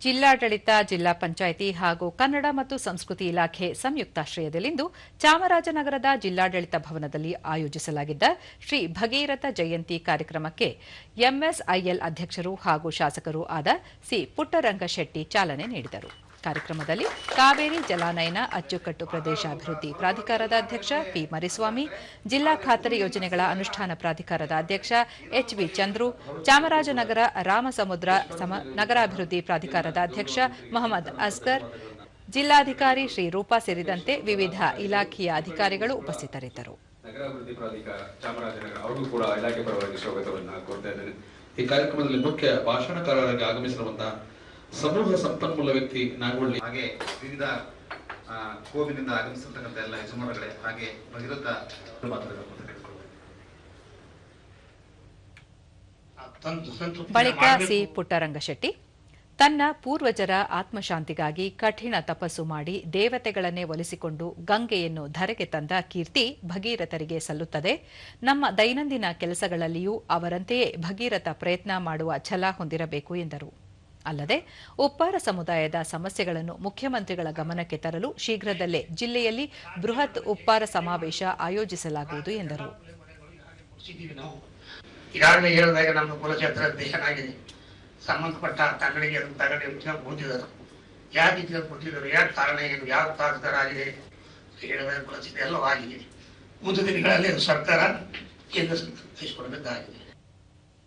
ಜಿಲ್ಲಾಡಳಿತ, ಜಿಲ್ಲಾ ಪಂಚಾಯಿತಿ ಹಾಗೂ ಕನ್ನಡ ಮತ್ತು ಸಂಸ್ಕೃತಿ ಇಲಾಖೆ ಸಂಯುಕ್ತಾಶ್ರಯದಲ್ಲಿಂದು ಚಾಮರಾಜನಗರದ ಜಿಲ್ಲಾಡಳಿತ ಭವನದಲ್ಲಿ ಆಯೋಜಿಸಲಾಗಿದ್ದ ಶ್ರೀ ಭಗೀರಥ ಜಯಂತಿ ಕಾರ್ಯಕ್ರಮಕ್ಕೆ ಎಂಎಸ್ಐಎಲ್ ಅಧ್ಯಕ್ಷರು ಹಾಗೂ ಶಾಸಕರೂ ಆದ ಸಿ ಪುಟ್ಟರಂಗಶೆಟ್ಟಿ ಚಾಲನೆ ನೀಡಿದರು. ಕಾರ್ಯಕ್ರಮದಲ್ಲಿ ಕಾವೇರಿ ಜಲಾನಯನ ಅಚ್ಚುಕಟ್ಟು ಪ್ರದೇಶಾಭಿವೃದ್ಧಿ ಪ್ರಾಧಿಕಾರದ ಅಧ್ಯಕ್ಷ ಪಿ ಮರಿಸ್ವಾಮಿ, ಜಿಲ್ಲಾ ಖಾತರಿ ಯೋಜನೆಗಳ ಅನುಷ್ಠಾನ ಪ್ರಾಧಿಕಾರದ ಅಧ್ಯಕ್ಷ ಎಚ್ವಿ ಚಂದ್ರು, ಚಾಮರಾಜನಗರ ರಾಮಸಮುದ್ರ ನಗರಾಭಿವೃದ್ಧಿ ಪ್ರಾಧಿಕಾರದ ಅಧ್ಯಕ್ಷ ಮೊಹಮ್ಮದ್ ಅಸ್ಗರ್, ಜಿಲ್ಲಾಧಿಕಾರಿ ಶ್ರೀ ರೂಪಾ ಸೇರಿದಂತೆ ವಿವಿಧ ಇಲಾಖೆಯ ಅಧಿಕಾರಿಗಳು ಉಪಸ್ಥಿತರಿದ್ದರು. ಈ ಕಾರ್ಯಕ್ರಮದಲ್ಲಿ ಮುಖ್ಯ ಭಾಷಣಕಾರರಾಗಿ ಆಗಮಿಸಿರುವಂತಹ ಸಮೂಹ ಸಂಪನ್ಮೂಲ ವ್ಯಕ್ತಿ ನಾಗವಳ್ಳಿ, ಹಾಗೆ ವಿವಿಧ ಕೋವಿನಿಂದ ಆಗಮಿಸಿರ್ತಕ್ಕಂಥ ಎಲ್ಲ ಯಜಮಾನಗಳೇ, ಹಾಗೆ ಭಗೀರಥ ಬಳಿಕ ಸಿ ಪುಟ್ಟರಂಗಶೆಟ್ಟಿ ತನ್ನ ಪೂರ್ವಜರ ಆತ್ಮಶಾಂತಿಗಾಗಿ ಕಠಿಣ ತಪಸ್ಸು ಮಾಡಿ ದೇವತೆಗಳನ್ನೇ ಒಲಿಸಿಕೊಂಡು ಗಂಗೆಯನ್ನು ಧರೆಗೆ ತಂದ ಕೀರ್ತಿ ಭಗೀರಥರಿಗೆ ಸಲ್ಲುತ್ತದೆ. ನಮ್ಮ ದೈನಂದಿನ ಕೆಲಸಗಳಲ್ಲಿಯೂ ಅವರಂತೆಯೇ ಭಗೀರಥ ಪ್ರಯತ್ನ ಮಾಡುವ ಛಲ ಹೊಂದಿರಬೇಕು ಎಂದರು. ಅಲ್ಲದೆ ಉಪ್ಪಾರ ಸಮುದಾಯದ ಸಮಸ್ಯೆಗಳನ್ನು ಮುಖ್ಯಮಂತ್ರಿಗಳ ಗಮನಕ್ಕೆ ತರಲು ಶೀಘ್ರದಲ್ಲೇ ಜಿಲ್ಲೆಯಲ್ಲಿ ಬೃಹತ್ ಉಪ್ಪಾರ ಸಮಾವೇಶ ಆಯೋಜಿಸಲಾಗುವುದು ಎಂದರು. ಈಗಾಗಲೇ ಹೇಳಿದಾಗ ನಮ್ಮ ಕುಲಕ್ಷೇತ್ರ ಅಧ್ಯಕ್ಷನಾಗಿದೆ, ಸಂಬಂಧಪಟ್ಟ ತಗಡಿಗೆ ಕೂತಿದ್ದಾರೆ, ಯಾಕೆ ಕೊಟ್ಟಿದ್ದಾರೆ, ಯಾಕೆ ಕಾರಣ ಏನು, ಯಾವ ಕಾರಣದಾರ ಆಗಿದೆ ಹೇಳಿದಾಗ ಕುಲಕ್ಷೇತ್ರ ಎಲ್ಲವೂ ಆಗಿದೆ. ಮುಂದಿನ ದಿನಗಳಲ್ಲಿ ಸರ್ಕಾರ ಕೇಂದ್ರ ಕೈಗೊಳ್ಳಬೇಕಾಗಿದೆ.